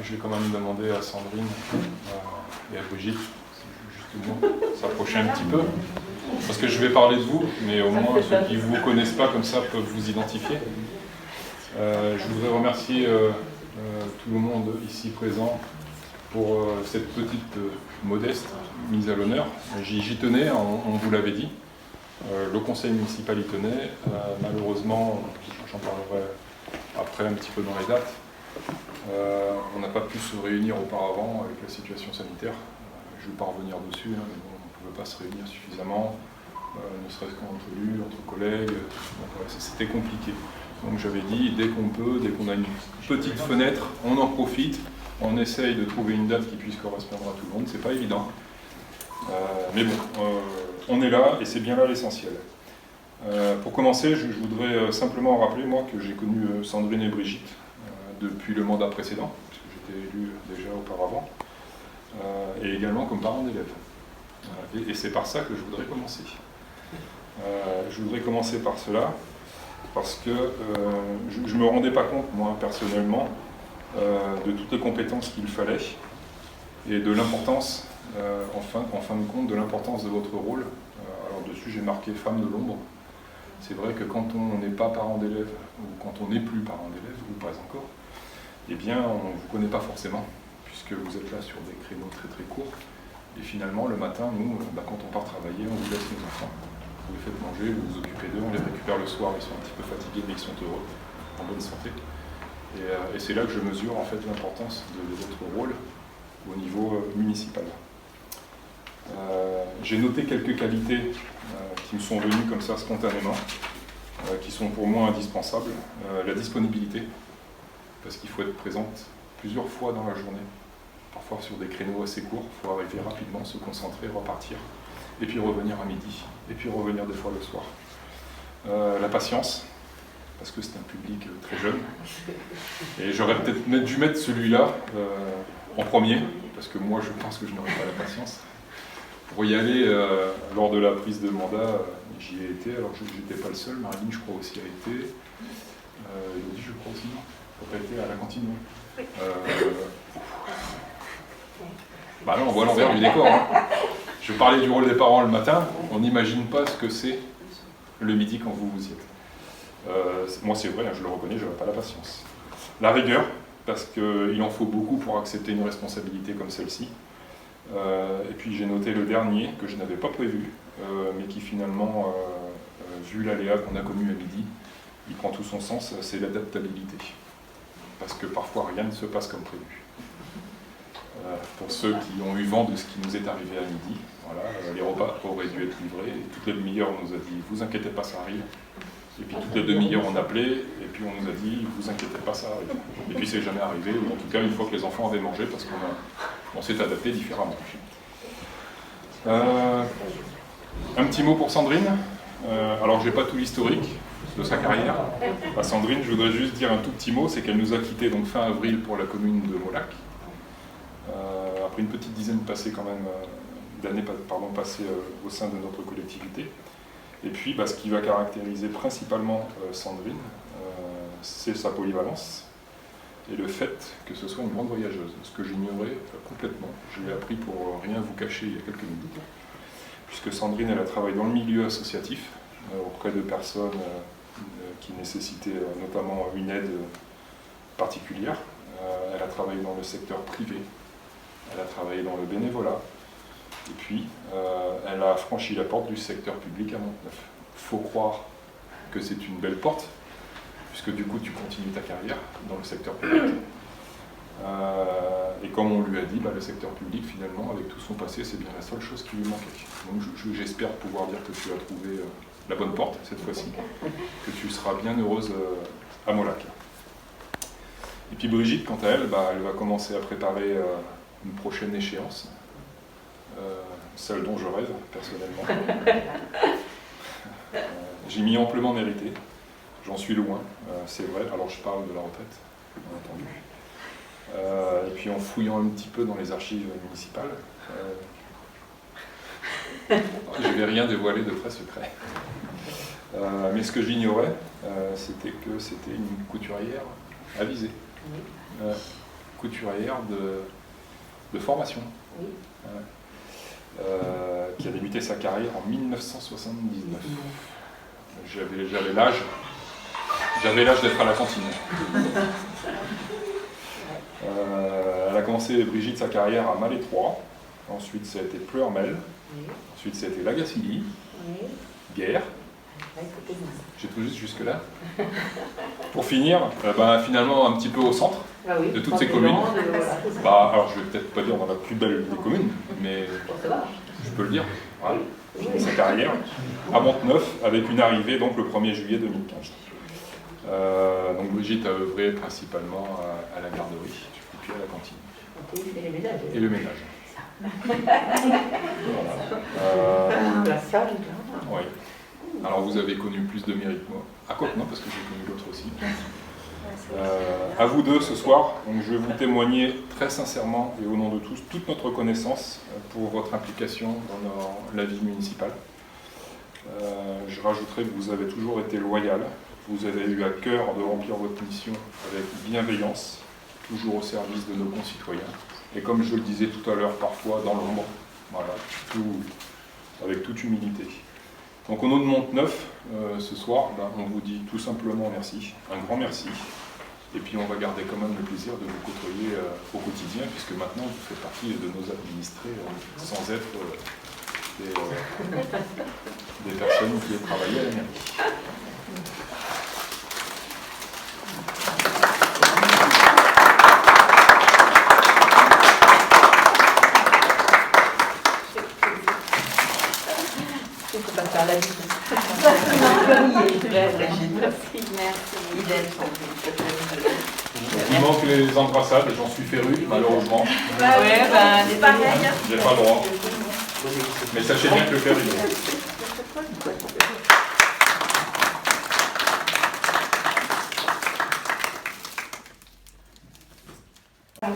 je vais quand même demander à Sandrine et à Brigitte, justement, s'approcher un petit peu. Parce que je vais parler de vous, mais au moins ceux qui ne vous connaissent pas comme ça peuvent vous identifier. Je voudrais remercier tout le monde ici présent pour cette petite modeste mise à l'honneur. J'y tenais, on vous l'avait dit. Le conseil municipal y tenait. Malheureusement, j'en parlerai après un petit peu dans les dates, on n'a pas pu se réunir auparavant avec la situation sanitaire. Je ne vais pas revenir dessus, hein, mais bon, on ne pouvait pas se réunir suffisamment, ne serait-ce qu'entre élus, entre collègues. C'était compliqué. Donc j'avais dit, dès qu'on peut, dès qu'on a une petite fenêtre, on en profite, on essaye de trouver une date qui puisse correspondre à tout le monde. C'est pas évident. Mais bon, on est là et c'est bien là l'essentiel. Pour commencer, je voudrais simplement rappeler, moi, que j'ai connu Sandrine et Brigitte depuis le mandat précédent, puisque j'étais élu déjà auparavant, et également comme parent d'élèves. Et c'est par ça que je voudrais commencer. Je voudrais commencer par cela, parce que je ne me rendais pas compte, moi, personnellement, de toutes les compétences qu'il fallait, et de l'importance, en fin de compte, de l'importance de votre rôle. Alors dessus, j'ai marqué femme de l'ombre. C'est vrai que quand on n'est pas parent d'élève, ou quand on n'est plus parent d'élève, ou pas encore, eh bien, on ne vous connaît pas forcément, puisque vous êtes là sur des créneaux très très courts. Et finalement, le matin, nous, quand on part travailler, on vous laisse nos enfants. Vous les faites manger, vous vous occupez d'eux, on les récupère le soir, ils sont un petit peu fatigués, mais ils sont heureux, en bonne santé. Et c'est là que je mesure en fait l'importance de votre rôle au niveau municipal. J'ai noté quelques qualités qui me sont venues comme ça spontanément, qui sont pour moi indispensables. La disponibilité, parce qu'il faut être présente plusieurs fois dans la journée, parfois sur des créneaux assez courts, il faut arriver rapidement, se concentrer, repartir, et puis revenir à midi, et puis revenir des fois le soir. La patience, parce que c'est un public très jeune, et j'aurais peut-être dû mettre celui-là en premier, parce que moi je pense que je n'aurais pas la patience. Pour y aller, lors de la prise de mandat, j'y ai été, alors je n'étais pas le seul, Marilyn je crois aussi a été, Elodie je crois aussi, non, elle a été à la cantine. Bah non, on voit l'envers du décor. Hein. Je parlais du rôle des parents le matin, on n'imagine pas ce que c'est le midi quand vous y êtes. Moi c'est vrai, hein, je le reconnais, je n'aurais pas la patience. La rigueur, parce qu'il en faut beaucoup pour accepter une responsabilité comme celle-ci. Et puis j'ai noté le dernier, que je n'avais pas prévu, mais qui finalement, vu l'aléa qu'on a connu à midi, il prend tout son sens, c'est l'adaptabilité. Parce que parfois rien ne se passe comme prévu. Pour ceux qui ont eu vent de ce qui nous est arrivé à midi, voilà, les repas auraient dû être livrés, et toutes les demi-heures on nous a dit « vous inquiétez pas, ça arrive ». Et puis toutes les demi-heures on appelait, et puis on nous a dit « vous inquiétez pas, ça arrive ». Et puis c'est jamais arrivé, ou en tout cas une fois que les enfants avaient mangé, parce qu'on s'est adapté différemment. Un petit mot pour Sandrine. Alors j'ai pas tout l'historique de sa carrière. À Sandrine, je voudrais juste dire un tout petit mot, c'est qu'elle nous a quittés donc fin avril pour la commune de Molac. Après une petite dizaine d'années passées au sein de notre collectivité. Et puis ce qui va caractériser principalement Sandrine, c'est sa polyvalence et le fait que ce soit une grande voyageuse, ce que j'ignorais complètement. Je l'ai appris pour rien vous cacher il y a quelques minutes, puisque Sandrine elle a travaillé dans le milieu associatif auprès de personnes qui nécessitaient notamment une aide particulière. Elle a travaillé dans le secteur privé, elle a travaillé dans le bénévolat, et puis elle a franchi la porte du secteur public à Monteneuf. Il faut croire que c'est une belle porte, puisque du coup tu continues ta carrière dans le secteur public. Et comme on lui a dit, le secteur public finalement, avec tout son passé, c'est bien la seule chose qui lui manquait. Donc j'espère pouvoir dire que tu as trouvé la bonne porte cette fois-ci, que tu seras bien heureuse à Molac. Et puis Brigitte, quant à elle, elle va commencer à préparer une prochaine échéance, celle dont je rêve personnellement. J'ai mis amplement mérité, j'en suis loin, c'est vrai, alors je parle de la retraite, bien entendu. Et puis en fouillant un petit peu dans les archives municipales, je ne vais rien dévoiler de très secret. Mais ce que j'ignorais, c'était que c'était une couturière avisée. couturière de formation, Oui. qui a débuté sa carrière en 1979. J'avais l'âge d'être à la cantine. Elle a commencé, Brigitte, sa carrière à Malétroit. Ensuite, ça a été Pleurmel. Oui. Ensuite, ça a été Lagacilly, Oui. Guerre. Ouais, c'était bien. J'ai tout juste jusque-là. Pour finir, finalement, un petit peu au centre de toutes ces communes. Alors, je vais peut-être pas dire dans la plus belle des communes, mais je peux le dire. Voilà. Fini sa carrière à Monteneuf, avec une arrivée donc le 1er juillet 2015. Donc Brigitte a œuvré principalement à la garderie, et puis à la cantine. Et le ménage. Voilà. La salle, Oui. Alors vous avez connu plus de mérite que moi. À quoi que non, parce que j'ai connu l'autre aussi. À vous deux ce soir, donc je vais vous témoigner très sincèrement et au nom de tous toute notre reconnaissance pour votre implication dans la vie municipale. Je rajouterai que vous avez toujours été loyal, vous avez eu à cœur de remplir votre mission avec bienveillance, toujours au service de nos concitoyens. Et comme je le disais tout à l'heure, parfois dans l'ombre, voilà, avec toute humilité. Donc au nom de Monteneuf, ce soir, on vous dit tout simplement merci, un grand merci. Et puis on va garder quand même le plaisir de vous côtoyer au quotidien, puisque maintenant vous faites partie de nos administrés sans être des personnes qui ont travaillé à la mairie. Je ne peux pas faire la vie. Il manque les embrassades, j'en suis féru, malheureusement. C'est pareil. J'ai pas le droit. Mais sachez bien que le faire, il est.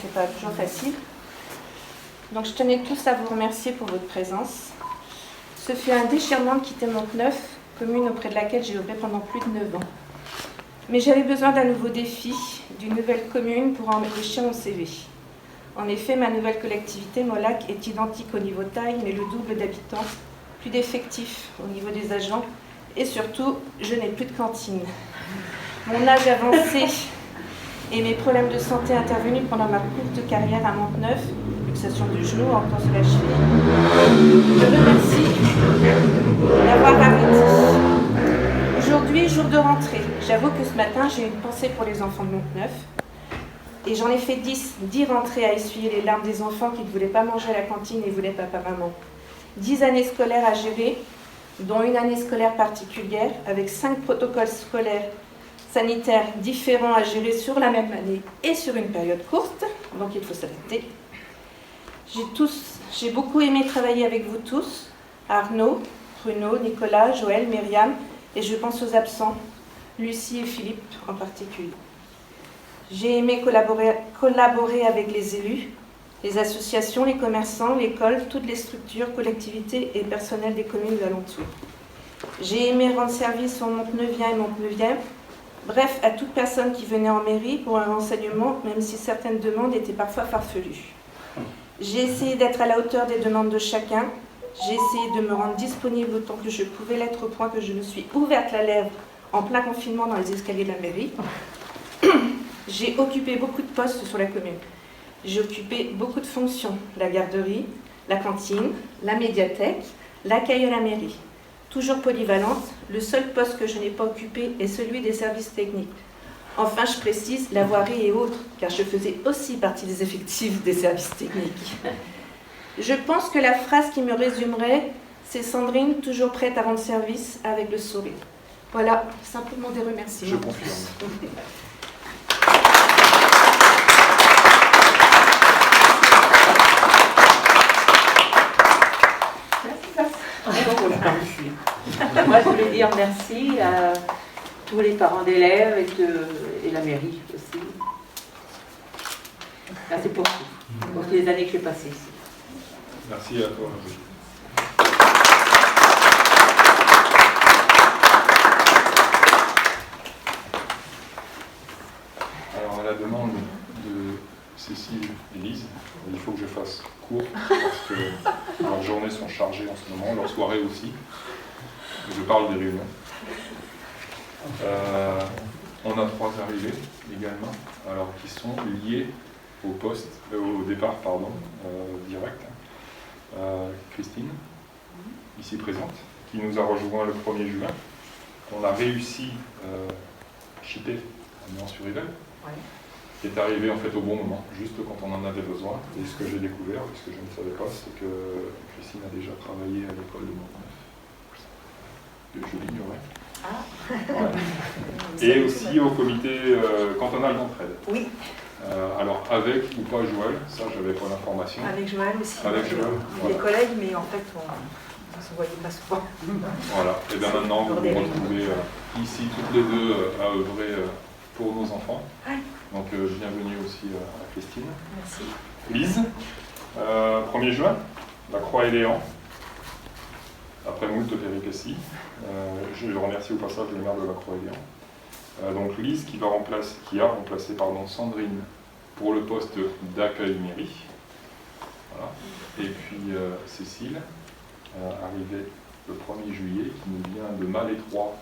C'est pas toujours facile. Donc je tenais tous à vous remercier pour votre présence. Ce fut un déchirement de quitter Monteneuf, commune auprès de laquelle j'ai œuvré pendant plus de 9 ans. Mais j'avais besoin d'un nouveau défi, d'une nouvelle commune pour enrichir mon CV. En effet, ma nouvelle collectivité, Molac, est identique au niveau taille, mais le double d'habitants, plus d'effectifs au niveau des agents, et surtout, je n'ai plus de cantine. Mon âge avancé et mes problèmes de santé intervenus pendant ma courte carrière à Monteneuf, luxation du genou, entorse de la cheville, je remercie d'avoir arrêté. Aujourd'hui, jour de rentrée, j'avoue que ce matin, j'ai une pensée pour les enfants de Monteneuf. Et j'en ai fait 10 rentrées à essuyer les larmes des enfants qui ne voulaient pas manger à la cantine et voulaient papa-maman. 10 années scolaires à gérer, dont une année scolaire particulière, avec 5 protocoles scolaires sanitaires différents à gérer sur la même année et sur une période courte, donc il faut s'adapter. J'ai beaucoup aimé travailler avec vous tous, Arnaud, Bruno, Nicolas, Joël, Myriam, et je pense aux absents, Lucie et Philippe en particulier. J'ai aimé collaborer avec les élus, les associations, les commerçants, l'école, toutes les structures, collectivités et personnels des communes alentours. J'ai aimé rendre service aux Monteneuviens et Monteneuviens, bref, à toute personne qui venait en mairie pour un renseignement, même si certaines demandes étaient parfois farfelues. J'ai essayé d'être à la hauteur des demandes de chacun. J'ai essayé de me rendre disponible autant que je pouvais l'être, au point que je me suis ouverte la lèvre en plein confinement dans les escaliers de la mairie. J'ai occupé beaucoup de postes sur la commune. J'ai occupé beaucoup de fonctions. La garderie, la cantine, la médiathèque, l'accueil à la mairie. Toujours polyvalente, le seul poste que je n'ai pas occupé est celui des services techniques. Enfin, je précise, la voirie et autres, car je faisais aussi partie des effectifs des services techniques. Je pense que la phrase qui me résumerait, c'est Sandrine, toujours prête à rendre service avec le sourire. Voilà, simplement des remerciements. Je confirme. Moi, je voulais dire merci à tous les parents d'élèves et la mairie aussi. Merci pour tout, pour toutes les années que j'ai passées ici. Merci à toi. Alors, à la demande de ces fasse court, parce que leurs journées sont chargées en ce moment, leurs soirées aussi. Je parle des réunions. On a 3 arrivées également, alors qui sont liées au départ direct. Christine, ici présente, qui nous a rejoint le 1er juin. On a réussi Chité à Milan-sur-Yvel, qui est arrivé en fait au bon moment, juste quand on en avait besoin. Et ce que j'ai découvert, ce que je ne savais pas, c'est que Christine a déjà travaillé à l'école de Montneuf. Je l'ignorais. Ouais. Et aussi au comité cantonal d'entraide. Oui. Alors avec ou pas Joël, ça j'avais pas l'information. Avec Joël aussi. Avec Joël. Des collègues, mais en fait on ne se voyait pas souvent. Voilà. Et bien maintenant vous vous retrouvez ici toutes les deux à œuvrer pour nos enfants. Donc bienvenue aussi à Christine. Merci. Lise, 1er juin, la Croix et Léant. Après moult péripéties. Je remercie au passage le maire de la Croix et Léant. Donc Lise qui a remplacé Sandrine pour le poste d'accueil mairie. Voilà. Et puis Cécile, arrivée le 1er juillet, qui nous vient de Malétroit,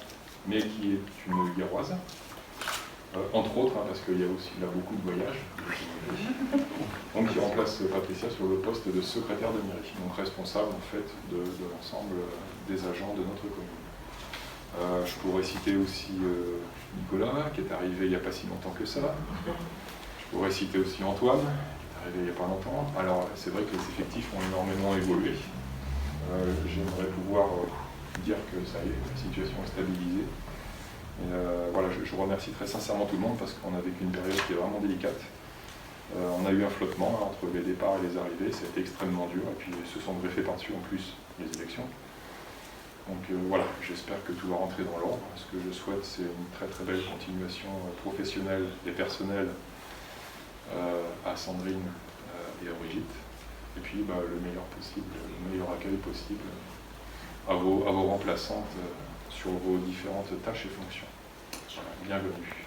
mais qui est une Guéroise. Entre autres, parce qu'il y a beaucoup de voyages. Donc qui remplace Patricia sur le poste de secrétaire de mairie, donc responsable en fait de l'ensemble des agents de notre commune. Je pourrais citer aussi Nicolas, qui est arrivé il n'y a pas si longtemps que ça. Je pourrais citer aussi Antoine, qui est arrivé il n'y a pas longtemps. Alors c'est vrai que les effectifs ont énormément évolué. J'aimerais pouvoir dire que ça y est, la situation est stabilisée. Voilà, je remercie très sincèrement tout le monde parce qu'on a vécu une période qui est vraiment délicate. On a eu un flottement entre les départs et les arrivées, ça a été extrêmement dur, et puis se sont greffés par-dessus en plus les élections. Donc voilà, j'espère que tout va rentrer dans l'ordre. Ce que je souhaite, c'est une très très belle continuation professionnelle et personnelle à Sandrine et à Brigitte. Et puis le meilleur accueil possible à vos remplaçantes sur vos différentes tâches et fonctions. Voilà, bienvenue.